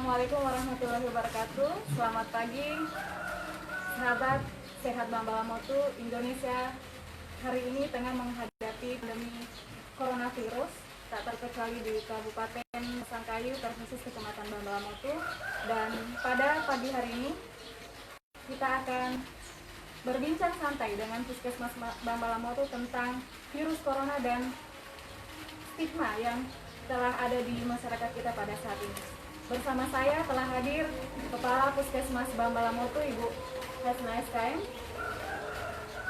Assalamualaikum warahmatullahi wabarakatuh. Selamat pagi, sahabat sehat Bambala Motu Indonesia. Hari ini tengah menghadapi pandemi coronavirus, tak terkecuali di Kabupaten Sangkayu, terkhusus Kecamatan Bambala Motu. Dan pada pagi hari ini kita akan berbincang santai dengan Puskesmas Bambala Motu tentang virus corona dan stigma yang telah ada di masyarakat kita pada saat ini. Bersama saya telah hadir Kepala Puskesmas Bambala Motu, Ibu Hasna SKM.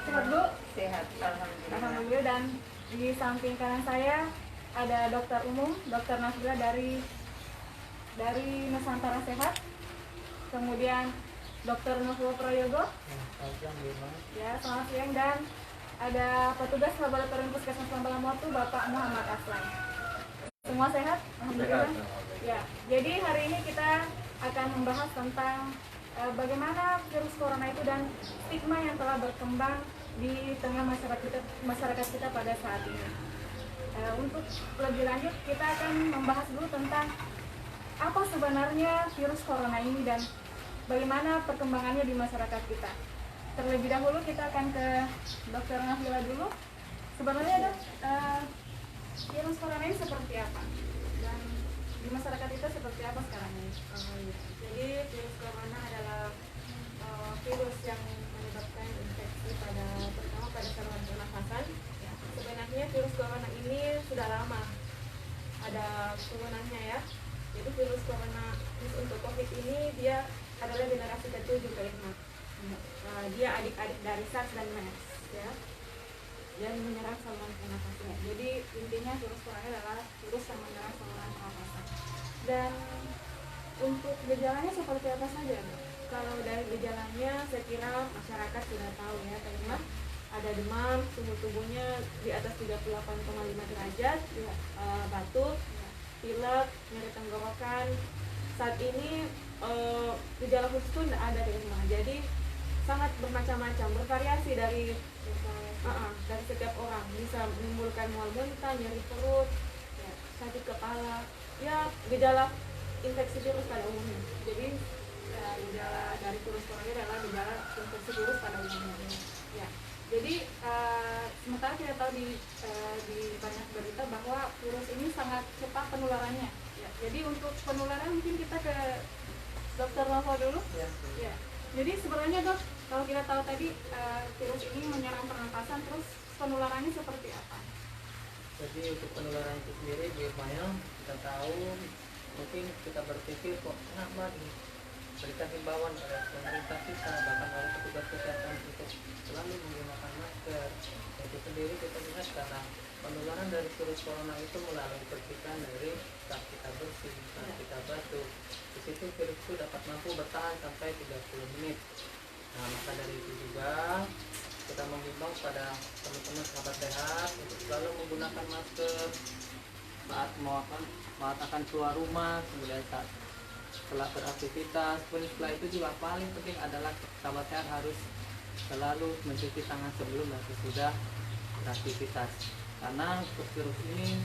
Sehat, Bu? Sehat, Alhamdulillah. Dan di samping kanan saya ada dokter umum, Dokter Nafila dari Nusantara Sehat. Kemudian Dokter Novo Prayogo. Ya, selamat siang. Dan ada petugas laboratorium Puskesmas Bambala Motu, Bapak Muhammad Aslan. Semua sehat? Alhamdulillah. Ya, jadi hari ini kita akan membahas tentang bagaimana virus corona itu dan stigma yang telah berkembang di tengah masyarakat kita pada saat ini. Untuk lebih lanjut, kita akan membahas dulu tentang apa sebenarnya virus corona ini dan bagaimana perkembangannya di masyarakat kita. Terlebih dahulu kita akan ke Dokter Nafila dulu. Sebenarnya virus corona ini seperti apa? Dan di masyarakat kita seperti apa sekarang ini? Jadi virus corona adalah virus yang menyebabkan infeksi terutama pada saluran pernafasan. Ya. Sebenarnya virus corona ini sudah lama ada turunannya ya. Jadi virus corona untuk COVID ini dia adalah generasi ke-7 Kak Irma. Dia adik-adik dari SARS dan MERS ya. Dan menyerang saluran pernafasan. Jadi intinya virus corona adalah virus yang menyerang saluran pernafasan. Dan untuk gejalanya seperti apa saja? Kalau dari gejalanya saya kira masyarakat sudah tahu ya, karena ada demam, suhu tubuhnya di atas 38,5 derajat, ya, batuk, ya, pilek, nyeri tenggorokan. Saat ini gejala khusus itu tidak ada di rumah, jadi sangat bermacam-macam, bervariasi dari setiap orang. Bisa menimbulkan mual muntah, nyeri perut, ya, sakit kepala, ya gejala infeksi virus pada umumnya. Jadi ya, gejala dari virus corona adalah gejala infeksi virus pada umumnya. Ya. Jadi sementara kita tahu di banyak berita bahwa virus ini sangat cepat penularannya. Ya. Jadi untuk penularan mungkin kita ke Dokter Novo dulu. Ya. Jadi sebenarnya Dok, kalau kita tahu tadi virus ini menyerang pernapasan, terus penularannya seperti apa? Jadi untuk penularan itu sendiri biasanya kita tahu, mungkin kita berpikir kok kenapa berikan himbauan oleh pemerintah kita, bahkan oleh petugas kesehatan untuk selalu menggunakan masker. Itu sendiri kita lihat karena penularan dari virus corona itu melalui percikan dari saat kita bersin, saat kita batuk. Di situ virus itu dapat mampu bertahan sampai 30 menit. Nah, maka dari itu juga kita menghimbau pada teman-teman sahabat sehat untuk selalu menggunakan masker saat akan keluar rumah, kemudian saat setelah beraktivitas. Setelah itu juga paling penting adalah sahabat sehat harus selalu mencuci tangan sebelum dan sesudah beraktivitas, karena virus ini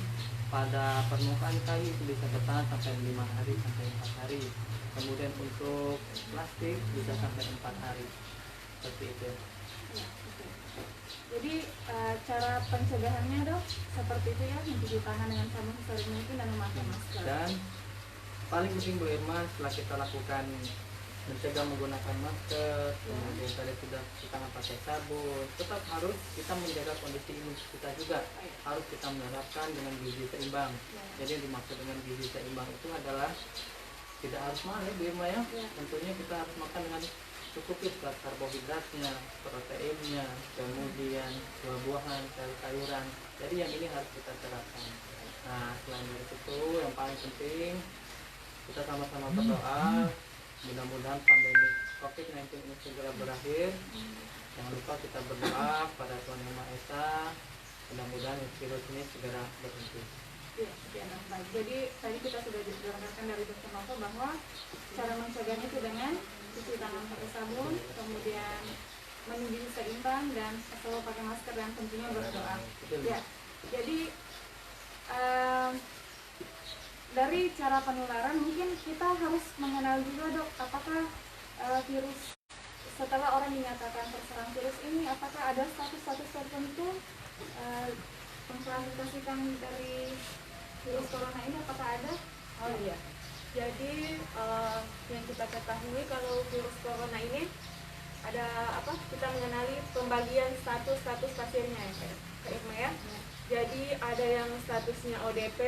pada permukaan kayu itu bisa bertahan sampai 5 hari sampai 4 hari. Kemudian untuk plastik bisa sampai 4 hari. Seperti itu. Ya, jadi cara pencegahannya Dok seperti itu ya, mencuci tangan dengan sabun sesering mungkin dan memakai masker. Dan paling penting Bu Irma, setelah kita lakukan mencegah menggunakan masker, kemudian tadi sudah cuci tangan pakai sabun, tetap harus kita menjaga kondisi imun kita juga. Harus kita menerapkan dengan gizi seimbang. Jadi yang dimaksud dengan gizi seimbang itu adalah tidak harus mahal ya Bu Irma ya. Tentunya kita harus makan dengan cukup ya, karbohidratnya, proteinnya, kemudian buah-buahan, sayur-sayuran. Jadi yang ini harus kita terapkan. Nah, selain dari itu yang paling penting kita sama-sama berdoa mudah-mudahan pandemi COVID-19 ini segera berakhir. Jangan lupa kita berdoa pada Tuhan Yang Maha Esa, mudah-mudahan virus ini segera berhenti. Ya, baik. Jadi tadi kita sudah dijelaskan dari Dokter Novo bahwa cara mencegahnya itu dengan cuci tangan pakai sabun, kemudian minum gizi seimbang dan selalu pakai masker dan tentunya berdoa. Ya, jadi dari dari cara penularan mungkin kita harus mengenal juga dok, apakah virus setelah orang dinyatakan terserang virus ini, apakah ada status-status tertentu mengklasifikasikan dari virus corona ini, apakah ada? Oh iya. Jadi yang kita ketahui kalau virus corona ini ada apa? Kita mengenali pembagian status pasiennya ya, Kak Irma ya. Jadi ada yang statusnya ODP,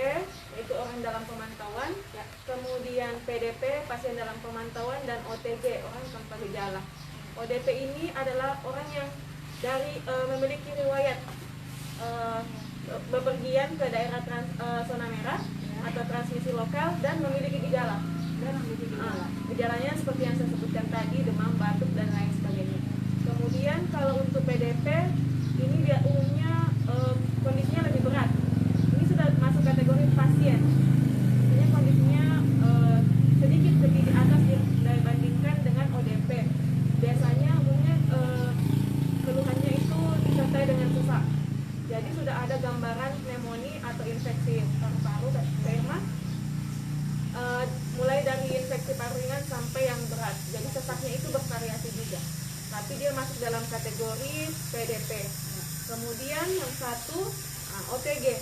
yaitu orang dalam pemantauan, ya. Kemudian PDP, pasien dalam pemantauan, dan OTG, orang tanpa gejala. ODP ini adalah orang yang memiliki riwayat bepergian ke daerah zona merah atau transmisi lokal dan memiliki gejala. Gejalanya seperti yang saya sebutkan tadi, demam, batuk, dan lain sebagainya. Kemudian kalau untuk PDP, ini dia umumnya kondisinya lebih berat. Ini sudah masuk kategori pasien. Ini kondisinya sedikit lebih di atas dibandingkan dengan ODP. Biasanya umumnya keluhannya itu disertai dengan sesak. Jadi sudah ada gambaran pneumonia atau infeksi paru-paru dan rema, mulai dari infeksi paru ringan sampai yang berat. Jadi sesaknya itu bervariasi juga. Tapi dia masuk dalam kategori PDP. Kemudian yang satu OTG,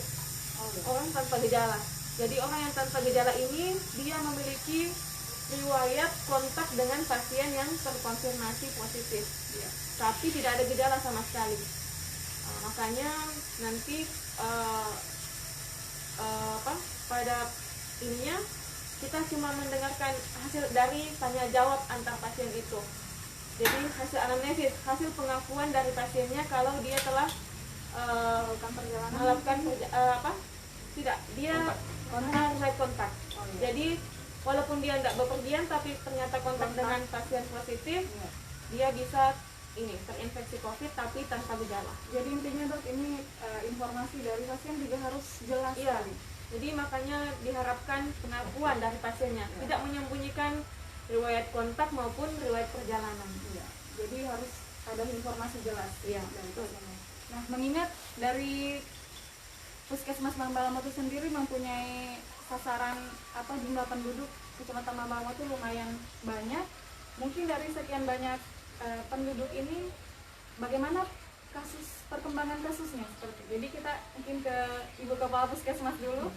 orang tanpa gejala. Jadi orang yang tanpa gejala ini dia memiliki riwayat kontak dengan pasien yang terkonfirmasi positif, tapi tidak ada gejala sama sekali. Makanya nanti pada ininya kita cuma mendengarkan hasil dari tanya jawab antar pasien itu. Jadi hasil anamnesis, hasil pengakuan dari pasiennya kalau dia telah melakukan tidak dia kontak. Jadi walaupun dia tidak bepergian tapi ternyata kontak dengan pasien positif, dia bisa terinfeksi COVID tapi tanpa gejala. Jadi intinya dok, ini informasi dari pasien juga harus jelas. Iya. Jadi makanya diharapkan pengakuan dari pasiennya, tidak menyembunyikan riwayat kontak maupun riwayat perjalanan. Iya. Jadi harus ada informasi jelas. Iya. Nah, mengingat dari Puskesmas Mambalamo itu sendiri mempunyai sasaran jumlah penduduk Kecamatan Mambalamo itu lumayan banyak. Mungkin dari sekian banyak penduduk ini, bagaimana perkembangan kasusnya seperti? Jadi kita mungkin ke Ibu Kepala Puskesmas dulu,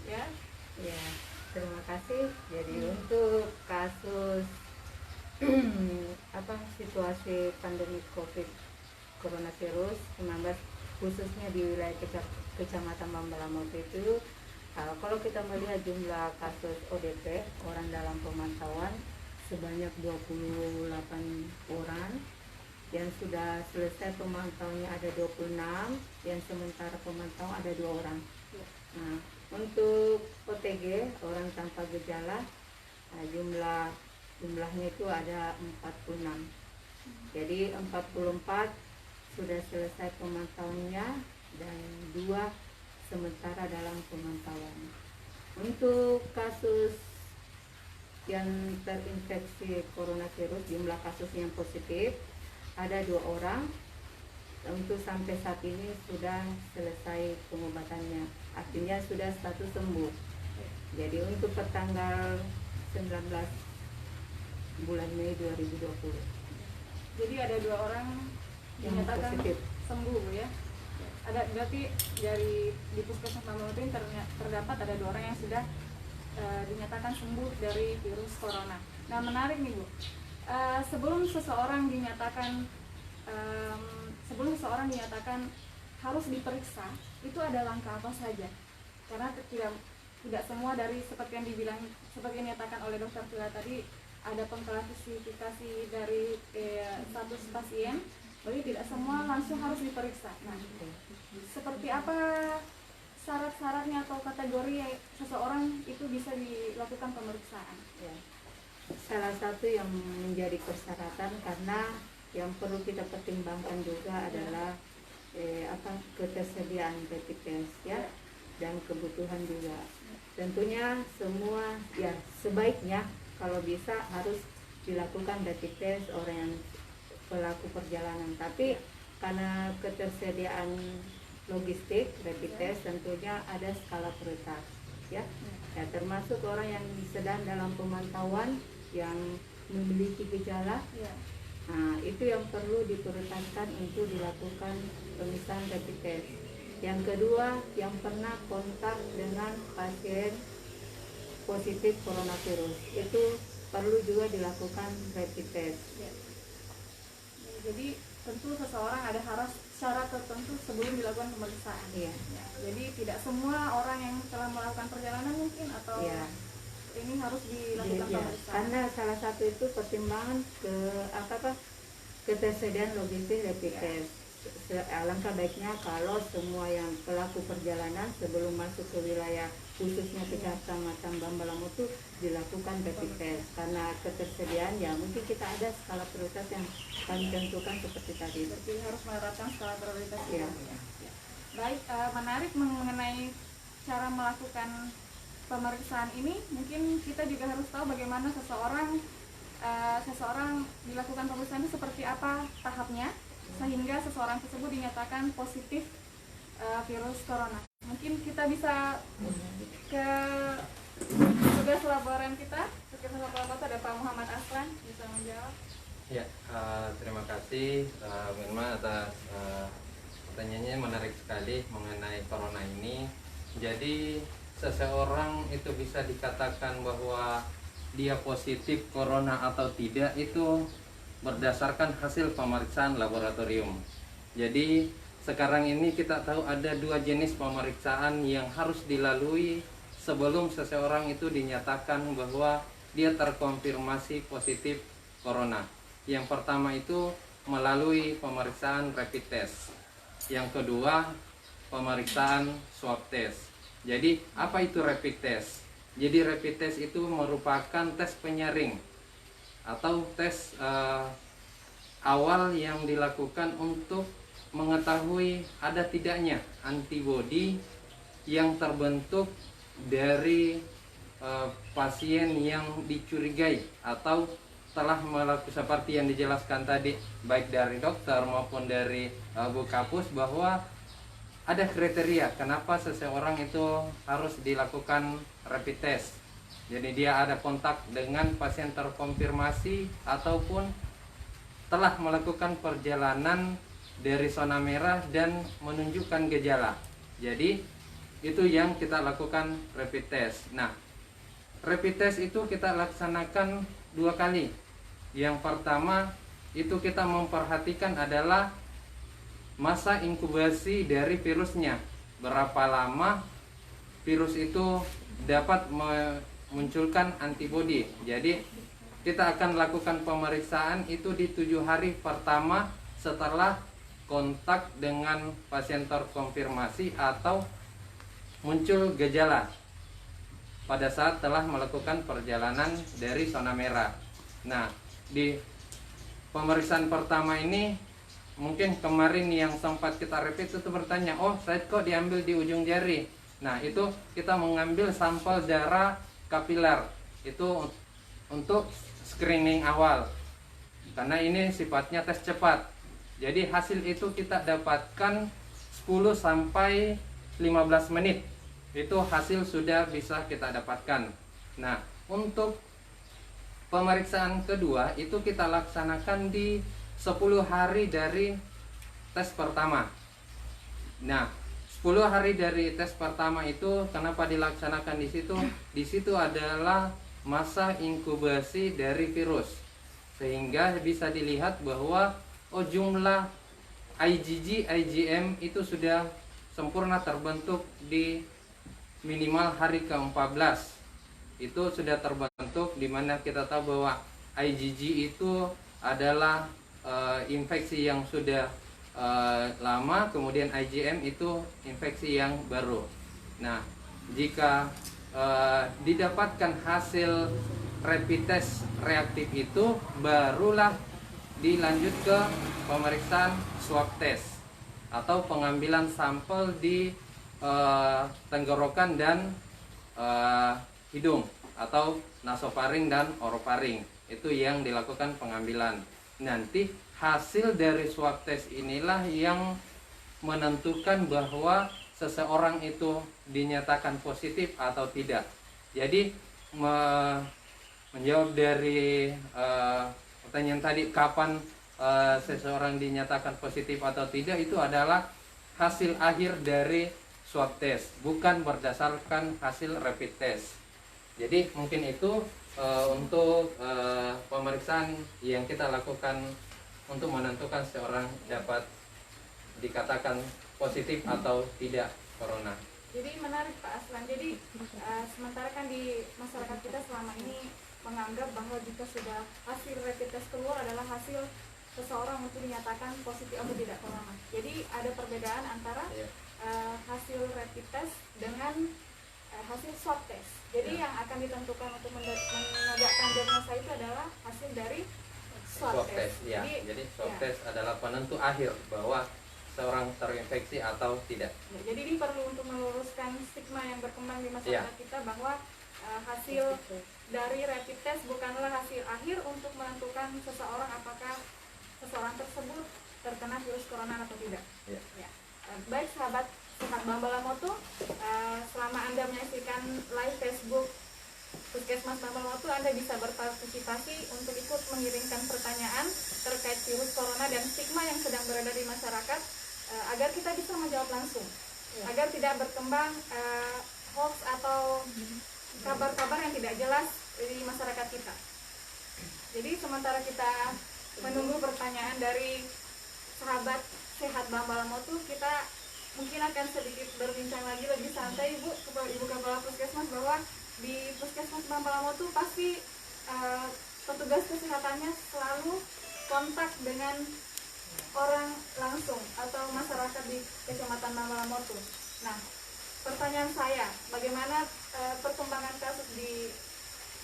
ya. Ya, terima kasih. Jadi untuk kasus situasi pandemi COVID coronavirus 19 khususnya di wilayah Kecamatan Mambalamo itu, kalau kita melihat jumlah kasus ODP, orang dalam pemantauan, sebanyak 28 orang, yang sudah selesai pemantauannya ada 26, yang sementara pemantau ada 2 orang. Nah, untuk OTG, orang tanpa gejala, jumlahnya itu ada 46. Jadi 44 sudah selesai pemantauannya dan 2 sementara dalam pemantauan. Untuk kasus yang terinfeksi coronavirus, jumlah kasus yang positif ada 2 orang. Untuk sampai saat ini sudah selesai pengobatannya, artinya sudah status sembuh. Jadi untuk pertanggal 19 bulan Mei 2020. Jadi ada 2 orang yang dinyatakan positif sembuh, Bu, ya. Ada berarti di Puskesmas Mambalamo ini terdapat ada 2 orang yang sudah dinyatakan sembuh dari virus corona. Nah, menarik nih, Bu. Sebelum seseorang dinyatakan harus diperiksa, itu ada langkah apa saja? Karena tidak semua dari seperti yang dinyatakan oleh Dokter Vila tadi, ada pengklasifikasi dari status pasien, berarti tidak semua langsung harus diperiksa. Nah, seperti apa syarat-syaratnya atau kategori seseorang itu bisa dilakukan pemeriksaan? Ya. Salah satu yang menjadi persyaratan, karena yang perlu kita pertimbangkan juga adalah ketersediaan rapid test, ya, dan kebutuhan juga. Tentunya semua ya sebaiknya kalau bisa harus dilakukan rapid test orang yang pelaku perjalanan. Tapi karena ketersediaan logistik rapid test tentunya ada skala prioritas. ya. Ya, termasuk orang yang sedang dalam pemantauan yang memiliki gejala. Ya. Nah, itu yang perlu diprioritaskan untuk dilakukan pemeriksaan rapid test. Yang kedua, yang pernah kontak dengan pasien positif coronavirus, itu perlu juga dilakukan rapid test. Ya. Jadi tentu seseorang ada harus syarat tertentu sebelum dilakukan pemeriksaan. Iya. Ya, jadi tidak semua orang yang telah melakukan perjalanan mungkin atau Iya. ini harus dilakukan Iya, pemeriksaan. karena salah satu itu pertimbangan ketersediaan logistik rapid test. Alangkah baiknya kalau semua yang pelaku perjalanan sebelum masuk ke wilayah khususnya Kecamatan Bambalamo itu dilakukan rapid test, karena ketersediaan ya mungkin kita ada skala prioritas yang kami tentukan seperti tadi. Jadi harus menerapkan skala prioritas. Iya. Ya. Baik, menarik mengenai cara melakukan pemeriksaan ini. Mungkin kita juga harus tahu bagaimana seseorang dilakukan pemeriksaan itu seperti apa tahapnya sehingga seseorang tersebut dinyatakan positif virus corona. Mungkin kita bisa ke tugas laboran kita. Tugas laboran ada Pak Muhammad Aslan, bisa menjawab. Ya, terima kasih Mirma atas pertanyaannya, menarik sekali mengenai corona ini. Jadi seseorang itu bisa dikatakan bahwa dia positif corona atau tidak itu berdasarkan hasil pemeriksaan laboratorium. Jadi sekarang ini kita tahu ada dua jenis pemeriksaan yang harus dilalui sebelum seseorang itu dinyatakan bahwa dia terkonfirmasi positif corona. Yang pertama itu melalui pemeriksaan rapid test. Yang kedua pemeriksaan swab test. Jadi apa itu rapid test? Jadi rapid test itu merupakan tes penyaring atau tes awal yang dilakukan untuk mengetahui ada tidaknya antibodi yang terbentuk dari pasien yang dicurigai atau telah melakukan seperti yang dijelaskan tadi baik dari dokter maupun dari Bu Kapus bahwa ada kriteria kenapa seseorang itu harus dilakukan rapid test. Jadi dia ada kontak dengan pasien terkonfirmasi ataupun telah melakukan perjalanan dari zona merah dan menunjukkan gejala. Jadi itu yang kita lakukan rapid test. Nah, rapid test itu kita laksanakan 2 kali. Yang pertama itu kita memperhatikan adalah masa inkubasi dari virusnya. Berapa lama virus itu dapat munculkan antibodi. Jadi kita akan lakukan pemeriksaan itu di 7 hari pertama setelah kontak dengan pasien terkonfirmasi atau muncul gejala pada saat telah melakukan perjalanan dari zona merah. Nah, di pemeriksaan pertama ini mungkin kemarin yang sempat kita rapid itu bertanya, oh saya kok diambil di ujung jari. Nah, itu kita mengambil sampel darah kapiler itu untuk screening awal karena ini sifatnya tes cepat. Jadi hasil itu kita dapatkan 10 sampai 15 menit itu hasil sudah bisa kita dapatkan. Nah, untuk pemeriksaan kedua itu kita laksanakan di 10 hari dari tes pertama. Nah, 10 hari dari tes pertama itu kenapa dilaksanakan di situ? Di situ adalah masa inkubasi dari virus. Sehingga bisa dilihat bahwa jumlah IgG, IgM itu sudah sempurna terbentuk di minimal hari ke-14. Itu sudah terbentuk di mana kita tahu bahwa IgG itu adalah infeksi yang sudah lama, kemudian IgM itu infeksi yang baru. Nah, jika didapatkan hasil rapid test reaktif itu, barulah dilanjut ke pemeriksaan swab test atau pengambilan sampel di tenggorokan dan hidung atau nasofaring dan orofaring. Itu yang dilakukan pengambilan. Nanti hasil dari swab test inilah yang menentukan bahwa seseorang itu dinyatakan positif atau tidak. Jadi menjawab dari pertanyaan tadi, kapan seseorang dinyatakan positif atau tidak, itu adalah hasil akhir dari swab test, bukan berdasarkan hasil rapid test. Jadi mungkin itu untuk pemeriksaan yang kita lakukan untuk menentukan seorang dapat dikatakan positif atau tidak corona. Jadi menarik Pak Aslan. Jadi sementara kan di masyarakat kita selama ini menganggap bahwa jika sudah hasil rapid test keluar adalah hasil seseorang untuk dinyatakan positif atau tidak corona. Jadi ada perbedaan antara hasil rapid test dengan hasil swab test. Jadi yang akan ditentukan untuk menegakkan diagnosa itu adalah hasil dari swab test. Ya. Jadi swab test adalah penentu akhir bahwa seorang terinfeksi atau tidak. Ya, jadi ini perlu untuk meluruskan stigma yang berkembang di masyarakat kita bahwa hasil dari rapid test bukanlah hasil akhir untuk menentukan seseorang apakah seseorang tersebut terkena virus corona atau tidak. Ya. Baik sahabat Sehat Bambala Motu, selama Anda menyaksikan live Facebook Puskesmas Bambala Motu, Anda bisa berpartisipasi untuk ikut mengirimkan pertanyaan terkait virus corona dan stigma yang sedang beredar di masyarakat, agar kita bisa menjawab langsung, agar tidak berkembang hoax atau kabar-kabar yang tidak jelas di masyarakat kita. Jadi sementara kita menunggu pertanyaan dari sahabat Sehat Bambala Motu, kita mungkin akan sedikit berbincang lagi lebih santai Ibu Kepala Puskesmas, bahwa di Puskesmas Bambala Motu pasti petugas kesehatannya selalu kontak dengan orang langsung atau masyarakat di Kecamatan Bambala Motu. Nah, pertanyaan saya, bagaimana perkembangan kasus di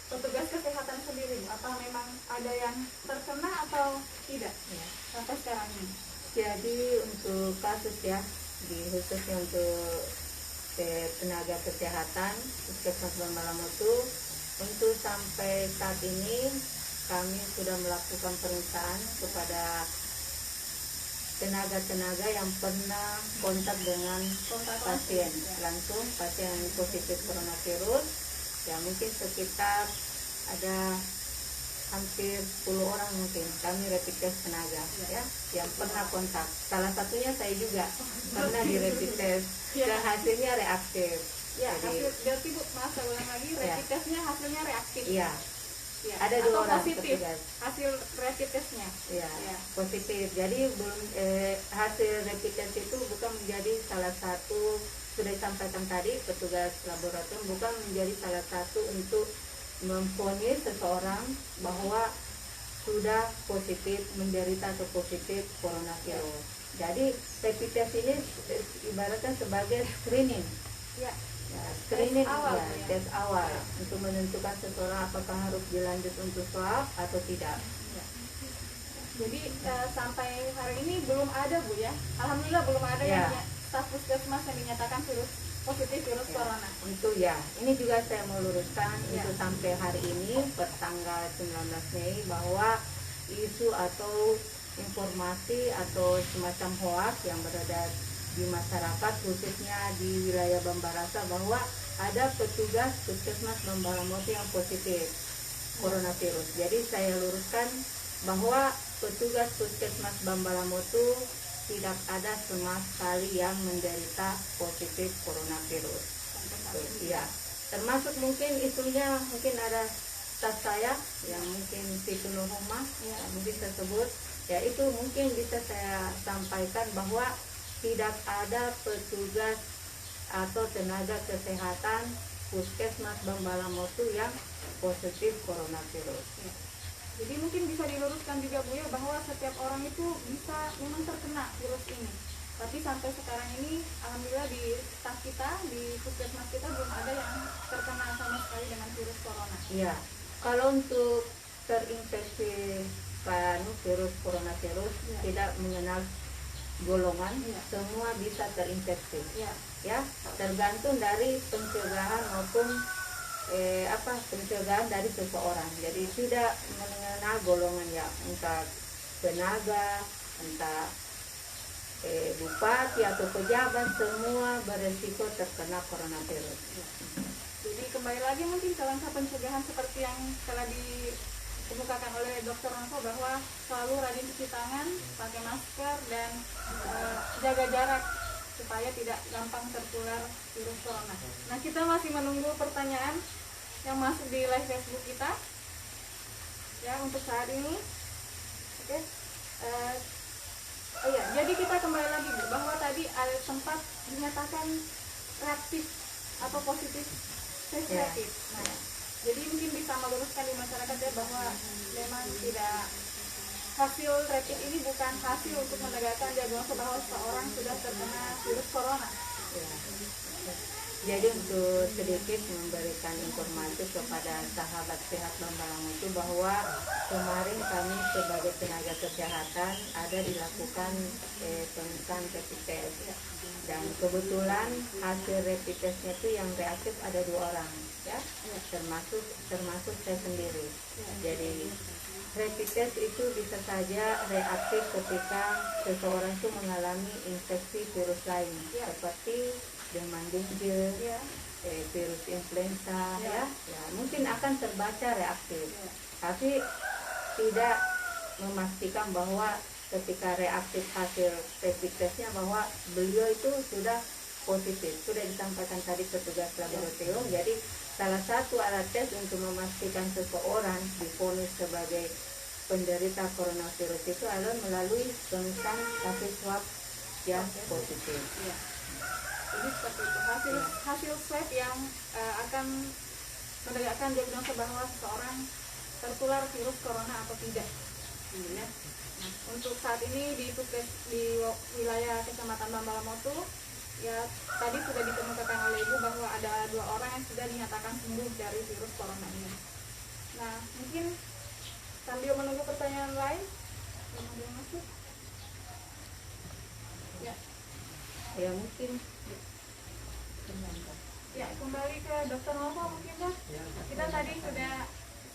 petugas kesehatan sendiri? Apa memang ada yang terkena atau tidak sampai sekarang ini? Jadi untuk kasus ya, khususnya untuk tenaga kesehatan Puskesmas Bambala Motu, untuk sampai saat ini kami sudah melakukan pemeriksaan kepada tenaga-tenaga yang pernah kontak dengan pasien langsung, pasien positif coronavirus, ya mungkin sekitar ada hampir 10 orang mungkin kami rapid test tenaga ya yang pernah kontak. Salah satunya saya juga pernah di rapid test dan hasilnya reaktif. Ya, berarti Bu, maaf saya ulang lagi, rapid testnya hasilnya reaktif. Iya. Ya. Ada 2 orang positif petugas. hasil rapid testnya. Ya, positif. Jadi belum hasil rapid test itu bukan menjadi salah satu, sudah disampaikan tadi petugas laboratorium, bukan menjadi salah satu untuk memvonis seseorang bahwa sudah positif, menderita atau positif coronavirus. Jadi rapid test ini ibaratnya sebagai screening. Ya. Screening tes awal, tes awal untuk menentukan seseorang apakah harus dilanjut untuk swab atau tidak. Jadi sampai hari ini belum ada Bu ya. Alhamdulillah belum ada yang staf puskesmas yang dinyatakan positif virus corona. Untuk ini juga saya mau luruskan untuk sampai hari ini pertanggal 19 Mei bahwa isu atau informasi atau semacam hoax yang beredar di masyarakat khususnya di wilayah Bambarasa bahwa ada petugas Puskesmas Bambala Motu yang positif coronavirus. Jadi saya luruskan bahwa petugas Puskesmas Bambala Motu tidak ada sama sekali yang menderita positif coronavirus. Ya, termasuk mungkin isunya mungkin ada staf saya yang mungkin si penuh rumah mungkin tersebut ya, itu mungkin bisa saya sampaikan bahwa tidak ada petugas atau tenaga kesehatan Puskesmas Bambala Motu yang positif coronavirus. Jadi mungkin bisa diluruskan juga Bu ya bahwa setiap orang itu bisa memang terkena virus ini. Tapi sampai sekarang ini alhamdulillah di staf kita, di puskesmas kita belum ada yang terkena sama sekali dengan virus corona. Iya. Kalau untuk terinfeksi virus coronavirus tidak mengenal golongan, semua bisa terinfeksi. Ya, tergantung dari pencegahan maupun pencegahan dari seseorang. Jadi tidak mengenal golongan ya, entah tenaga, entah bupati atau pejabat semua beresiko terkena coronavirus. Jadi kembali lagi mungkin ke langkah pencegahan seperti yang telah dikemukakan oleh Dr. Nova, bahwa selalu rajin cuci tangan, pakai masker, dan jaga jarak supaya tidak gampang tertular virus corona. Nah, kita masih menunggu pertanyaan yang masuk di live Facebook kita ya untuk saat ini. Oke. Oh ya, jadi kita kembali lagi Bu, bahwa tadi ada sempat dinyatakan reaktif atau positif tes rapid. Nah, jadi mungkin bisa meluruskan di masyarakat ya bahwa memang tidak, hasil rapid ini bukan hasil untuk menegakkan diagnosa bahwa seseorang sudah terkena virus corona. Jadi untuk sedikit memberikan informasi kepada sahabat sehat Bambalang Mutu bahwa kemarin kami sebagai tenaga kesehatan ada dilakukan pemeriksaan rapid test, dan kebetulan hasil rapid testnya itu yang reaktif ada 2 orang ya, termasuk saya sendiri. Jadi rapid test itu bisa saja reaktif ketika seseorang itu mengalami infeksi virus lain seperti demam dengue, virus influenza, ya mungkin akan terbaca reaktif, tapi tidak memastikan bahwa ketika reaktif hasil rapid testnya bahwa beliau itu sudah positif. Sudah disampaikan tadi petugas laboratorium. Jadi salah satu alat tes untuk memastikan seseorang divonis sebagai penderita coronavirus itu adalah melalui pemeriksaan hasil swab yang positif. Jadi seperti itu, hasil swab yang akan menegakkan diagnosa bahwa seseorang tertular virus corona atau tidak. Ya. Nah, untuk saat ini di wilayah Kecamatan Bambalang Mutu, ya tadi sudah dikemukakan oleh Ibu bahwa ada 2 orang yang sudah dinyatakan sembuh dari virus corona ini. Nah, mungkin sambil menunggu pertanyaan lain, yang ada yang masuk. Ya mungkin. Ya, kembali ke Dokter Nova mungkin Dok. Kita tadi sudah,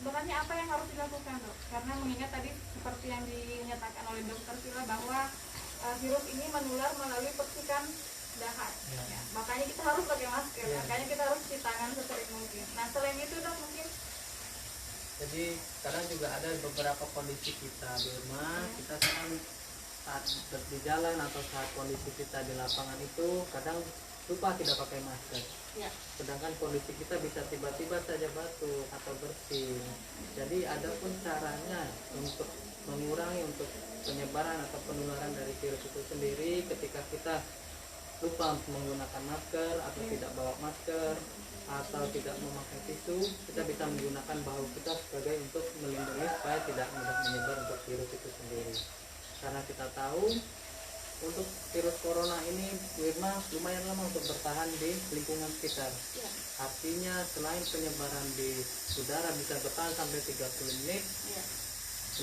sebenarnya apa yang harus dilakukan Dok? Karena mengingat tadi seperti yang dinyatakan oleh Dokter Sila bahwa virus ini menular melalui percikan dahak. Ya, makanya kita harus pakai masker, makanya kita harus cuci tangan sesering mungkin. Nah, selain itu Dok mungkin. Jadi kadang juga ada beberapa kondisi kita di rumah, kita saat di jalan atau saat kondisi kita di lapangan itu kadang lupa tidak pakai masker. Sedangkan kondisi kita bisa tiba-tiba saja batuk atau bersin. Jadi ada pun caranya untuk mengurangi untuk penyebaran atau penularan dari virus itu sendiri. Ketika kita lupa menggunakan masker atau tidak bawa masker atau tidak memakai tisu, kita bisa menggunakan bahu kita sebagai untuk melindungi supaya tidak mudah menyebar untuk virus itu sendiri. Karena kita tahu untuk virus corona ini Wirma lumayan lama untuk bertahan di lingkungan sekitar. Artinya selain penyebaran di udara bisa bertahan sampai 30 menit,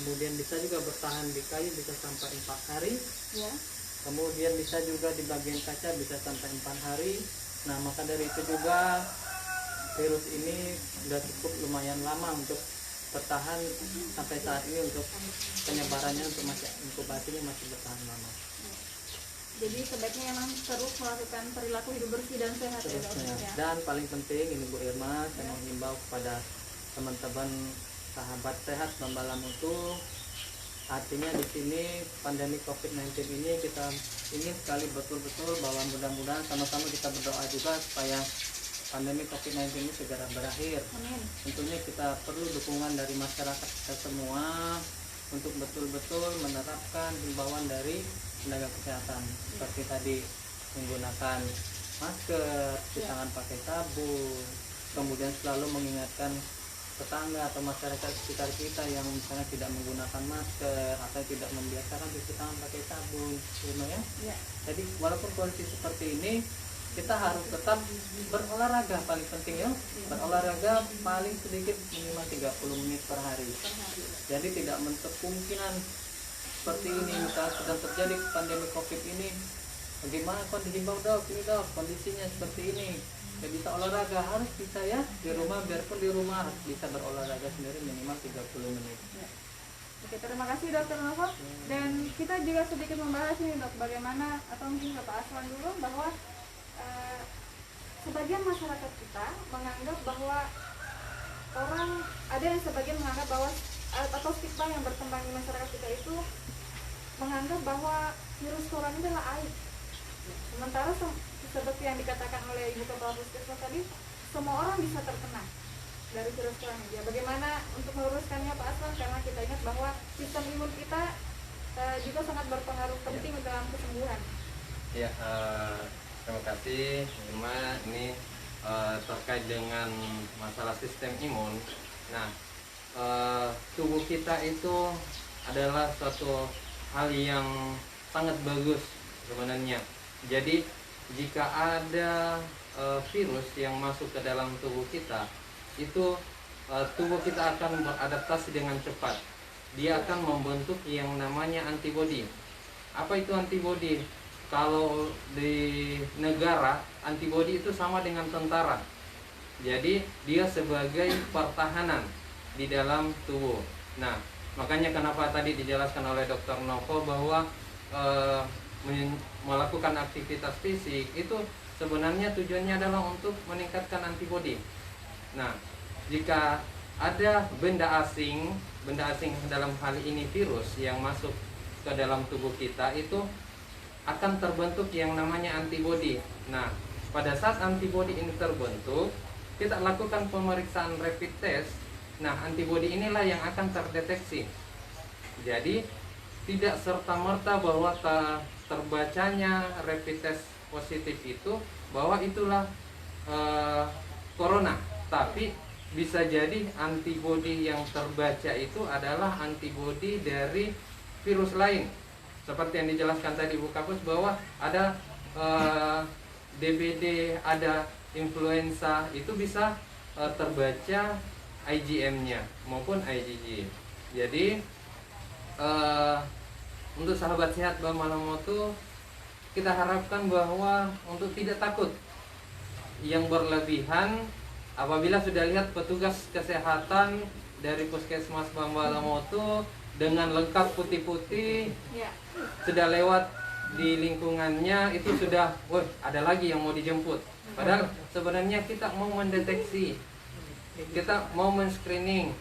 kemudian bisa juga bertahan di kayu bisa sampai 4 hari, kemudian bisa juga di bagian kaca bisa sampai 4 hari. Nah, maka dari itu juga virus ini sudah cukup lumayan lama untuk bertahan sampai saat ini, untuk penyebarannya, untuk inkubasinya masih bertahan lama. Jadi sebaiknya memang terus melakukan perilaku hidup bersih dan sehat ya Dok. Dan paling penting ini Bu Irma, saya mengimbau kepada teman-teman sahabat sehat Bambalang Mutu. Artinya di sini pandemi COVID-19 ini kita ingin sekali betul-betul bahwa mudah-mudahan sama-sama kita berdoa juga supaya pandemi COVID-19 ini segera berakhir. Amin. Tentunya kita perlu dukungan dari masyarakat kita semua untuk betul-betul menerapkan himbauan dari tenaga kesehatan seperti tadi menggunakan masker, cuci tangan pakai sabun, kemudian selalu mengingatkan tetangga atau masyarakat sekitar kita yang misalnya tidak menggunakan masker atau tidak membiasakan cuci tangan pakai sabun, ya. Jadi walaupun kondisi seperti ini, kita harus tetap berolahraga, paling penting ya, berolahraga paling sedikit minimal 30 menit per hari. Jadi tidak menutup kemungkinan seperti ini, misalnya sedang terjadi pandemi COVID ini, bagaimana kondisi Dok, ini Dok, kondisinya seperti ini. Ya bisa olahraga, harus bisa ya di rumah, biarpun di rumah harus bisa berolahraga sendiri minimal 30 menit. Oke, terima kasih Dokter Novo. Dan kita juga sedikit membahas nih dok, bagaimana atau mungkin Bapak Aswan dulu bahwa sebagian masyarakat kita menganggap bahwa ada yang sebagian menganggap bahwa atau stigma yang berkembang di masyarakat kita itu menganggap bahwa virus corona ini adalah aib. Sementara seperti yang dikatakan oleh Ibu Kepala Puskesmas tadi, semua orang bisa terkena dari virus corona. Ya, bagaimana untuk meluruskannya Pak Aswan? Karena kita ingat bahwa sistem imun kita juga sangat berpengaruh penting dalam kesembuhan. Ya, terima kasih Irma. Ini terkait dengan masalah sistem imun. Nah, tubuh kita itu adalah suatu hal yang sangat bagus sebenarnya. Jadi jika ada virus yang masuk ke dalam tubuh kita, itu tubuh kita akan beradaptasi dengan cepat. Dia akan membentuk yang namanya antibodi. Apa itu antibodi? Kalau di negara, antibodi itu sama dengan tentara. Jadi dia sebagai pertahanan di dalam tubuh. Nah, makanya kenapa tadi dijelaskan oleh Dr. Novo bahwa melakukan aktivitas fisik itu sebenarnya tujuannya adalah untuk meningkatkan antibodi. Nah, jika ada benda asing dalam hal ini virus yang masuk ke dalam tubuh kita, itu akan terbentuk yang namanya antibodi. Nah, pada saat antibodi ini terbentuk, kita lakukan pemeriksaan rapid test. Nah, antibodi inilah yang akan terdeteksi. Jadi tidak serta-merta bahwa terbacanya rapid test positif itu bahwa itulah corona, tapi bisa jadi antibodi yang terbaca itu adalah antibodi dari virus lain. Seperti yang dijelaskan tadi Bu Kapus bahwa ada DBD, ada influenza, itu bisa terbaca IgM-nya maupun IgG. Jadi untuk sahabat sehat Bamalamoto, kita harapkan bahwa untuk tidak takut yang berlebihan. Apabila sudah lihat petugas kesehatan dari Puskesmas Bamalamoto dengan lengkap putih-putih, sudah lewat di lingkungannya, itu sudah, wah ada lagi yang mau dijemput. Padahal sebenarnya kita mau mendeteksi, kita mau men-screening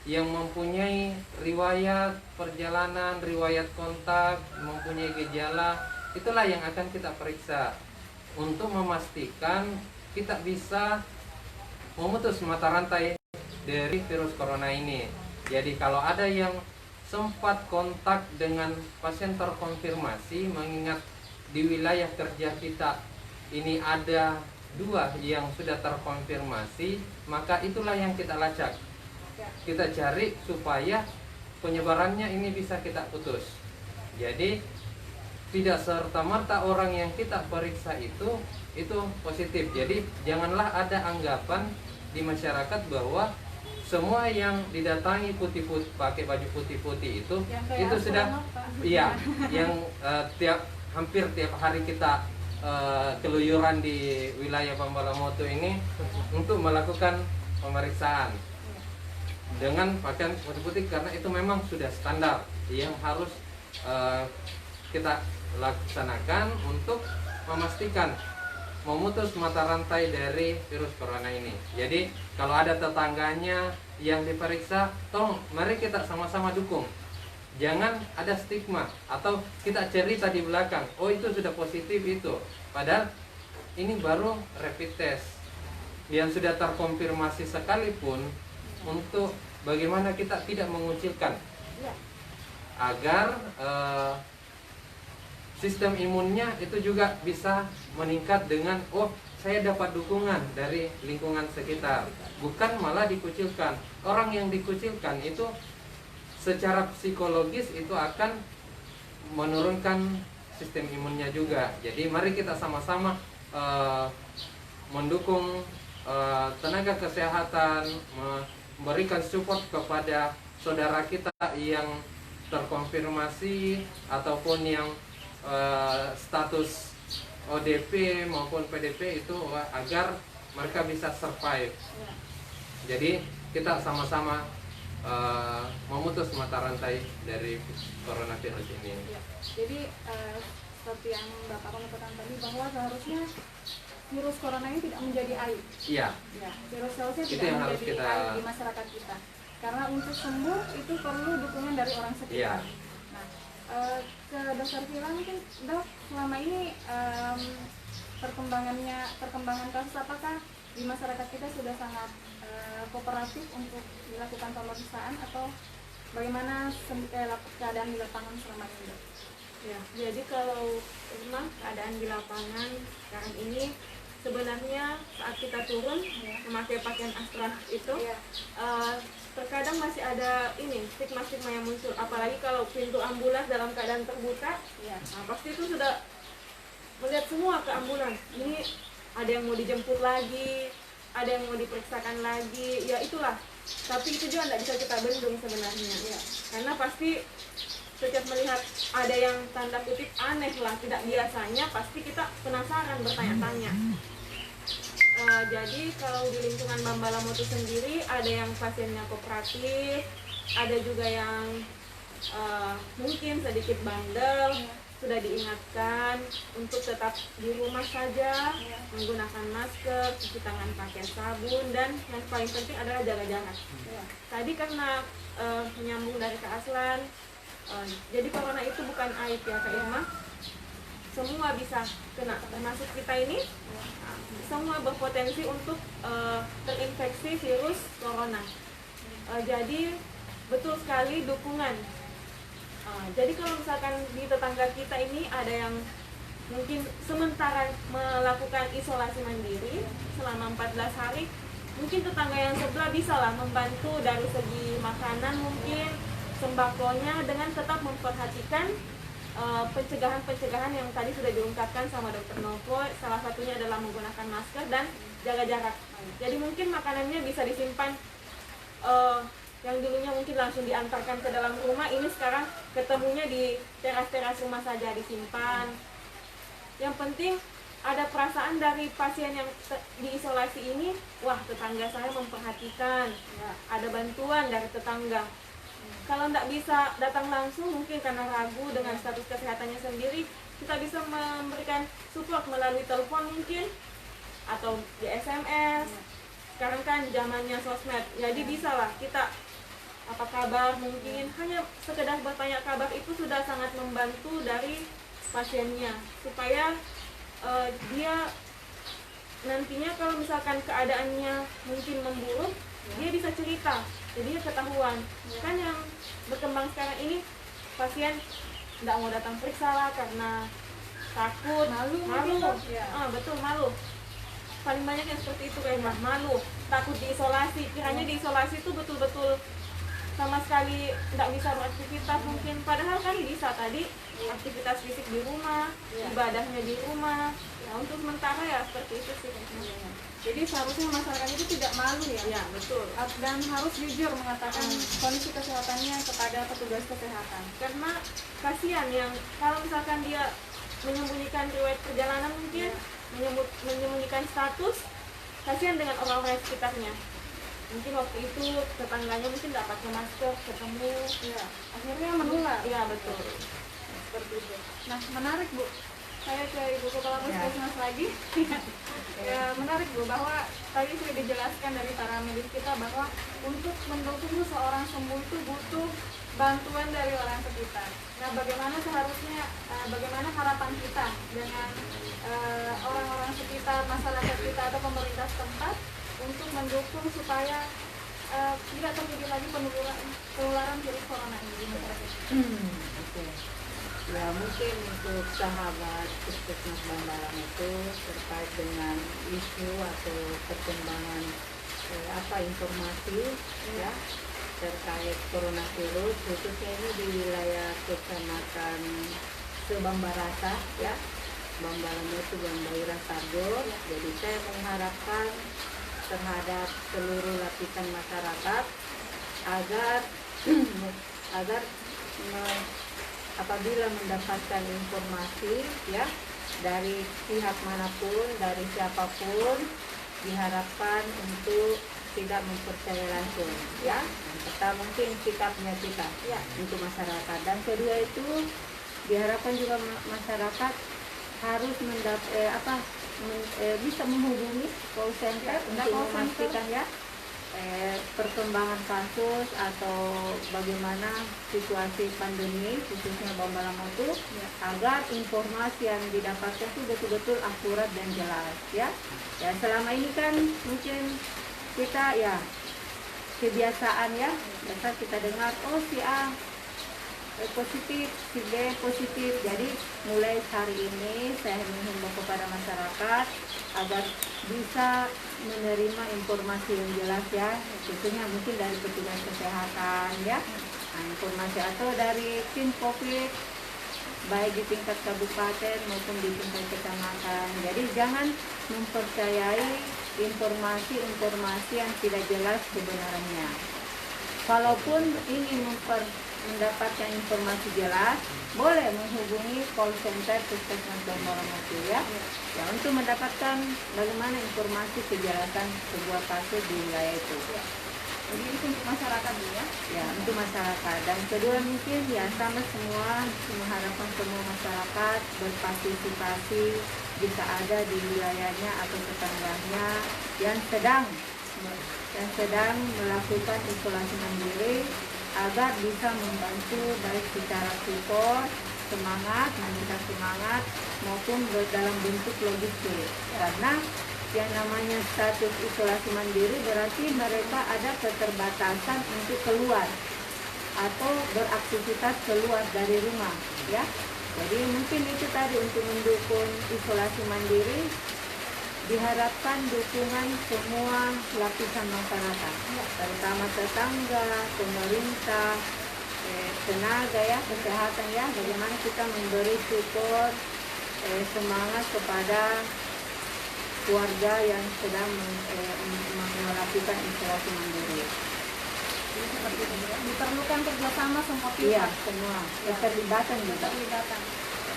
yang mempunyai riwayat perjalanan, riwayat kontak, mempunyai gejala, itulah yang akan kita periksa untuk memastikan kita bisa memutus mata rantai dari virus corona ini. Jadi kalau ada yang sempat kontak dengan pasien terkonfirmasi, mengingat di wilayah kerja kita ini ada 2 yang sudah terkonfirmasi, maka itulah yang kita lacak. Kita cari supaya penyebarannya ini bisa kita putus. Jadi tidak serta-merta orang yang kita periksa itu positif. Jadi janganlah ada anggapan di masyarakat bahwa semua yang didatangi putih-putih, pakai baju putih-putih itu sudah iya, yang hampir tiap hari kita keluyuran di wilayah Bamalamoto ini untuk melakukan pemeriksaan dengan pakaian putih-putih, karena itu memang sudah standar yang harus kita laksanakan untuk memastikan memutus mata rantai dari virus corona ini. Jadi kalau ada tetangganya yang diperiksa, tolong mari kita sama-sama dukung. Jangan ada stigma atau kita cerita di belakang, oh itu sudah positif itu. Padahal ini baru rapid test yang sudah terkonfirmasi sekalipun, untuk bagaimana kita tidak mengucilkan agar sistem imunnya itu juga bisa meningkat dengan, oh saya dapat dukungan dari lingkungan sekitar, bukan malah dikucilkan. Orang yang dikucilkan itu secara psikologis itu akan menurunkan sistem imunnya juga. Jadi mari kita sama-sama mendukung tenaga kesehatan, memberikan support kepada saudara kita yang terkonfirmasi ataupun yang status ODP maupun PDP itu, agar mereka bisa survive. Jadi kita sama-sama memutus mata rantai dari coronavirus ini. Ya. Jadi seperti yang Bapak kemukakan tadi bahwa seharusnya virus corona ini tidak menjadi aib. Iya. Ya, virus seharusnya Itu tidak yang harus menjadi kita- aib di masyarakat kita. Karena untuk sembuh itu perlu dukungan dari orang Iya. sekitar. Nah, ke Dokter Vila mungkin Dok, selama ini perkembangan kasus apakah di masyarakat kita sudah sangat kooperatif untuk dilakukan pemeriksaan atau bagaimana keadaan di lapangan selama ini, Dok? Ya, jadi kalau memang keadaan di lapangan sekarang ini sebenarnya saat kita turun memakai pakaian astronot itu Iya. terkadang masih ada ini stigma-stigma yang muncul, apalagi kalau pintu ambulans dalam keadaan terbuka. Iya. Nah, pasti itu sudah melihat semua ke ambulans. Ini ada yang mau dijemput lagi, ada yang mau diperiksakan lagi, ya itulah. Tapi itu juga tidak bisa kita bendung sebenarnya, ya. Karena pasti setiap melihat ada yang tanda kutip aneh lah, tidak biasanya, pasti kita penasaran bertanya-tanya. Jadi kalau di lingkungan Bambala Motu sendiri ada yang pasiennya kooperatif, ada juga yang mungkin sedikit bandel, sudah diingatkan untuk tetap di rumah saja, menggunakan masker, cuci tangan pakai sabun, dan yang paling penting adalah jaga jarak. Tadi karena menyambung dari Kak Aslan, jadi corona itu bukan aib ya Kak Irma, semua bisa kena, termasuk kita ini, semua berpotensi untuk terinfeksi virus corona. Jadi betul sekali dukungan. Jadi kalau misalkan di tetangga kita ini ada yang mungkin sementara melakukan isolasi mandiri selama 14 hari, mungkin tetangga yang sebelah bisa lah membantu dari segi makanan, mungkin sembakonya, dengan tetap memperhatikan pencegahan-pencegahan yang tadi sudah diungkapkan sama Dr. Novo. Salah satunya adalah menggunakan masker dan jaga jarak. Jadi mungkin makanannya bisa disimpan, yang dulunya mungkin langsung diantarkan ke dalam rumah, ini sekarang ketemunya di teras-teras rumah saja disimpan. Yang penting ada perasaan dari pasien yang diisolasi ini, wah tetangga saya memperhatikan, ya, ada bantuan dari tetangga. Kalau tidak bisa datang langsung, mungkin karena ragu dengan status kesehatannya sendiri, kita bisa memberikan support melalui telepon mungkin, atau di SMS. Sekarang kan zamannya sosmed, jadi bisa lah kita apa kabar, mungkin hanya sekedar bertanya kabar itu sudah sangat membantu dari pasiennya, supaya dia nantinya kalau misalkan keadaannya mungkin memburuk, dia bisa cerita, jadinya ketahuan. Kan yang berkembang sekarang ini, pasien tidak mau datang periksa lah karena takut, malu. Betul, malu. Paling banyak yang seperti itu kayak malu, takut diisolasi, kiranya diisolasi itu betul-betul sama sekali tidak bisa beraktivitas mungkin, padahal kan bisa tadi aktivitas fisik di rumah, ibadahnya di rumah. Nah, untuk sementara ya seperti itu sih. Jadi seharusnya masyarakat itu tidak malu ya. Ya, betul. Dan harus jujur mengatakan kondisi kesehatannya kepada petugas kesehatan. Karena kasihan yang kalau misalkan dia menyembunyikan riwayat perjalanan, mungkin menyembunyikan status, kasihan dengan orang-orang sekitarnya. Mungkin waktu itu tetangganya mungkin tidak pakai masker, ketemu, Ya, akhirnya menular. iya betul. Seperti itu. Nah, menarik Bu. Saya ke Ibu Kepala Puskesmas lagi. Ya, menarik Bu, bahwa tadi sudah dijelaskan dari para medis kita bahwa untuk mendukung seorang sembuh itu butuh bantuan dari orang sekitar. Nah, bagaimana seharusnya, bagaimana harapan kita dengan orang-orang sekitar, masyarakat kita atau pemerintah setempat untuk mendukung supaya tidak terjadi lagi penularan virus corona ini di masyarakat. Oke. Ya mungkin untuk sahabat Puskesmas Bambala itu terkait dengan isu atau perkembangan informasi ya terkait coronavirus, khususnya ini di wilayah Kecamatan Sebambarasa ya, Bambala Motu, Bambaira Sargo. Jadi saya mengharapkan terhadap seluruh lapisan masyarakat agar apabila mendapatkan informasi ya dari pihak manapun, dari siapapun, diharapkan untuk tidak mempercaya langsung ya. Yang pertama mungkin sikapnya kita Ya. untuk masyarakat, dan kedua itu diharapkan juga masyarakat harus bisa menghubungi call center Ya, untuk call center. memastikan ya perkembangan kasus atau bagaimana situasi pandemi khususnya Bambalamatu, agar informasi yang didapatkan itu betul-betul akurat dan jelas ya. Ya selama ini kan mungkin kita ya kebiasaan ya, biasa kita dengar oh si A positif, si B positif. Jadi mulai hari ini saya menghimbau kepada masyarakat agar bisa menerima informasi yang jelas ya, khususnya mungkin dari petugas kesehatan ya, informasi atau dari tim COVID baik di tingkat kabupaten maupun di tingkat kecamatan. Jadi jangan mempercayai informasi yang tidak jelas kebenarannya. Kalaupun ingin mendapatkan informasi jelas, boleh menghubungi call center Puskesmas Bambalamatu ya. Ya untuk mendapatkan bagaimana informasi kejelasan sebuah kasus di wilayah itu. Jadi itu untuk masyarakat dulu ya. Ya untuk masyarakat. Dan kedua mungkin ya sama semua mengharapkan semua masyarakat berpartisipasi jika ada di wilayahnya atau tetangganya yang sedang melakukan isolasi mandiri, agar bisa membantu baik secara support, semangat, memberikan semangat maupun dalam bentuk logistik. Karena yang namanya status isolasi mandiri berarti mereka ada keterbatasan untuk keluar atau beraktivitas keluar dari rumah ya. Jadi mungkin itu tadi untuk mendukung isolasi mandiri, diharapkan dukungan semua lapisan masyarakat, terutama tetangga, pemerintah, tenaga ya, kesehatan ya, bagaimana kita memberi support, semangat kepada keluarga yang sedang melakukan isolasi mandiri. Jadi seperti itu ya. Diperlukan kerjasama semua pihak. Iya, semua keterlibatan juga. Keterlibatan.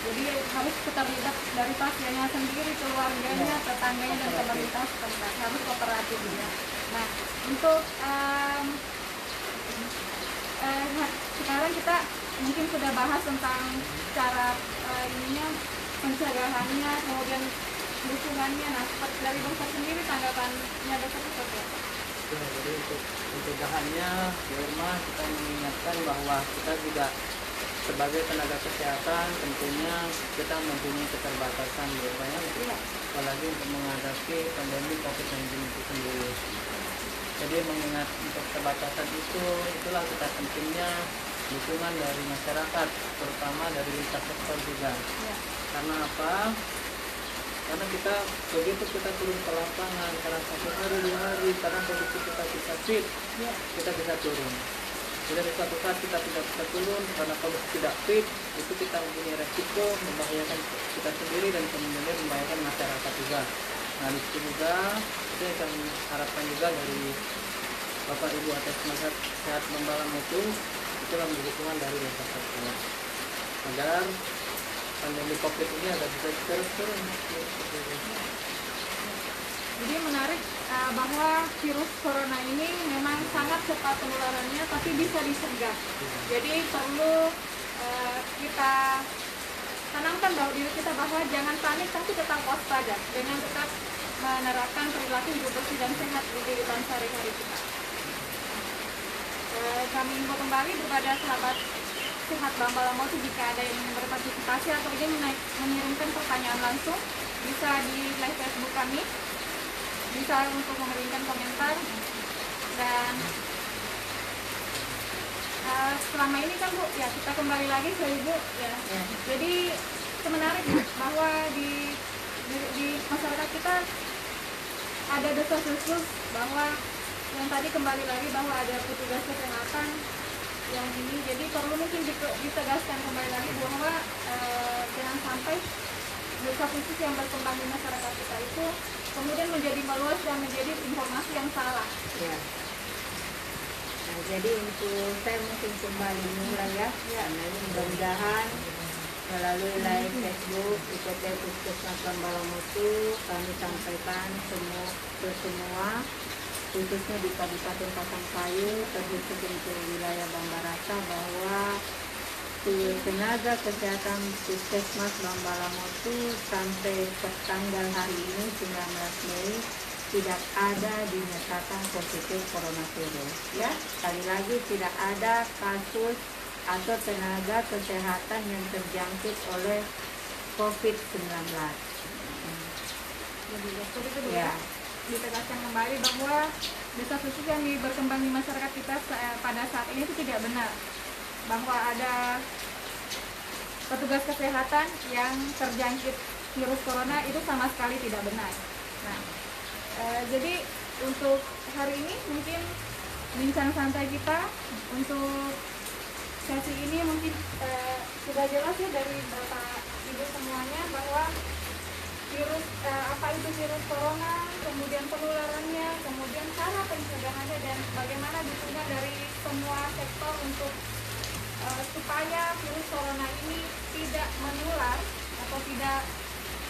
Jadi harus terlibat dari pasiennya sendiri, keluarganya, tetangganya, dan pemerintah setempat. Harus kooperatif ya. Nah, untuk sekarang kita mungkin sudah bahas tentang cara pencegahannya, kemudian dukungannya. Nah, seperti dari dokter sendiri tanggapannya dokter seperti apa? Jadi untuk pencegahannya di rumah kita mengingatkan bahwa kita juga sebagai tenaga kesehatan tentunya kita mempunyai keterbatasan di rumah ya, apalagi untuk menghadapi pandemi COVID-19 itu sendiri. Jadi mengingat untuk keterbatasan itulah kita pentingnya dukungan dari masyarakat, terutama dari lintas sektor juga. Karena apa? Karena kita begitu kita turun ke lapangan, karena 1 hari 2 hari, karena begitu kita bisa fit, kita bisa turun. Jadi di suatu saat kita tidak bisa turun karena kalau tidak fit, itu kita mempunyai resiko membahayakan kita sendiri dan kemudian membahayakan masyarakat juga. Nah di situ juga itu yang kami harapkan juga dari Bapak Ibu atas masyarakat sehat Bambalamatu, itulah dukungan dari lintas sektor agar pandemi COVID ini agak bisa terus turun. Jadi menarik bahwa virus corona ini memang sangat cepat penularannya, tapi bisa dicegah. Jadi perlu kita tanamkan bahwa diri kita bahwa jangan panik, tapi tetap waspada dengan tetap menerapkan perilaku hidup bersih dan sehat di kehidupan sehari-hari kita. Kami himbau kembali kepada sahabat sehat Bambalamatu, jika ada yang ingin berpartisipasi atau ingin mengirimkan pertanyaan langsung, bisa di live Facebook kami, bisa untuk memberikan komentar. Dan selama ini kan Bu, ya kita kembali lagi ke Ibu ya. Jadi menarik bahwa di masyarakat kita ada desas-desus bahwa yang tadi kembali lagi bahwa ada petugas kesehatan yang ini, jadi perlu mungkin ditegaskan kembali lagi bahwa jangan sampai desas-desus yang berkembang di masyarakat kita itu kemudian menjadi meluas dan menjadi informasi yang salah. Ya. Nah, jadi untuk saya mungkin kembali mulai ya. Nah, ini mudah-mudahan melalui live Facebook IPT Puskesmas Bambalamatu kami sampaikan ke semua khususnya di Kabupaten Pasangkayu, terkhusus untuk wilayah Bambarata, bahwa tenaga kesehatan Puskesmas Bambalamotu sampai tanggal hari ini 19 Mei tidak ada dinyatakan positif coronavirus. Ya, sekali lagi tidak ada kasus atau tenaga kesehatan yang terjangkit oleh COVID-19. Jadi dokter itu Bu, Ya. ditegaskan kembali bahwa desas-desus yang berkembang di masyarakat kita pada saat ini itu tidak benar, bahwa ada petugas kesehatan yang terjangkit virus corona, itu sama sekali tidak benar. Nah, jadi untuk hari ini mungkin bincang santai kita untuk sesi ini mungkin sudah jelas ya dari Bapak Ibu semuanya bahwa virus apa itu virus corona, kemudian penularannya, kemudian cara pencegahannya, dan bagaimana dukungan dari semua sektor untuk supaya virus corona ini tidak menular atau tidak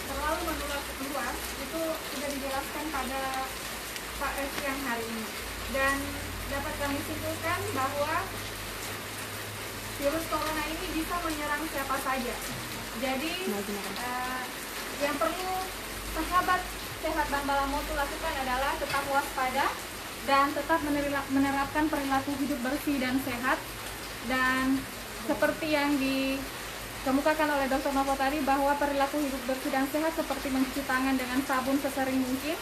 terlalu menular keluar, itu sudah dijelaskan pada siang hari ini. Dan dapat kami simpulkan bahwa virus corona ini bisa menyerang siapa saja. Jadi yang perlu sahabat sehat Bambalamotu lakukan adalah tetap waspada dan tetap menerapkan perilaku hidup bersih dan sehat. Dan seperti yang dikemukakan oleh Dr. Novo tadi, bahwa perilaku hidup bersih dan sehat seperti mencuci tangan dengan sabun sesering mungkin,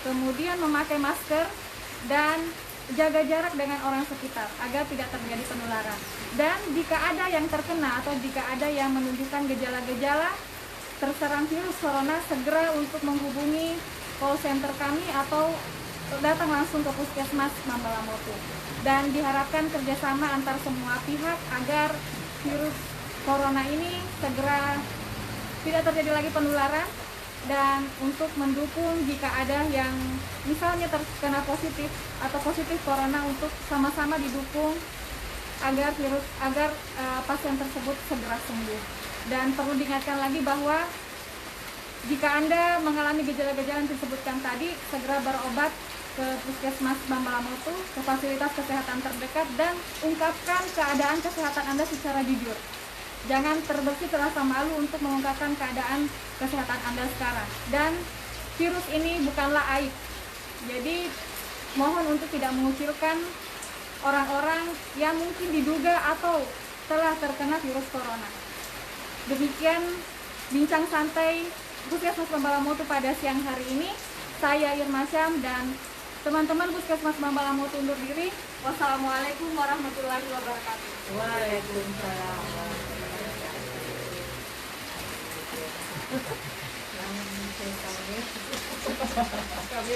kemudian memakai masker, dan jaga jarak dengan orang sekitar agar tidak terjadi penularan. Dan jika ada yang terkena atau jika ada yang menunjukkan gejala-gejala terserang virus corona, segera untuk menghubungi call center kami atau datang langsung ke Puskesmas Bambalamotu. Dan diharapkan kerjasama antar semua pihak agar virus corona ini segera tidak terjadi lagi penularan, dan untuk mendukung jika ada yang misalnya terkena positif atau positif corona, untuk sama-sama didukung agar pasien tersebut segera sembuh. Dan perlu diingatkan lagi bahwa jika Anda mengalami gejala-gejala yang disebutkan tadi, segera berobat ke Puskesmas Bambalamotu, ke fasilitas kesehatan terdekat, dan ungkapkan keadaan kesehatan Anda secara jujur. Jangan terbesit rasa malu untuk mengungkapkan keadaan kesehatan Anda sekarang. Dan virus ini bukanlah aib. Jadi mohon untuk tidak mengucilkan orang-orang yang mungkin diduga atau telah terkena virus corona. Demikian bincang santai Puskesmas Bambalamotu pada siang hari ini. Saya Irma Syam dan teman-teman Puskesmas Bambalamotu undur diri. Wassalamualaikum warahmatullahi wabarakatuh. Waalaikumsalam. Kami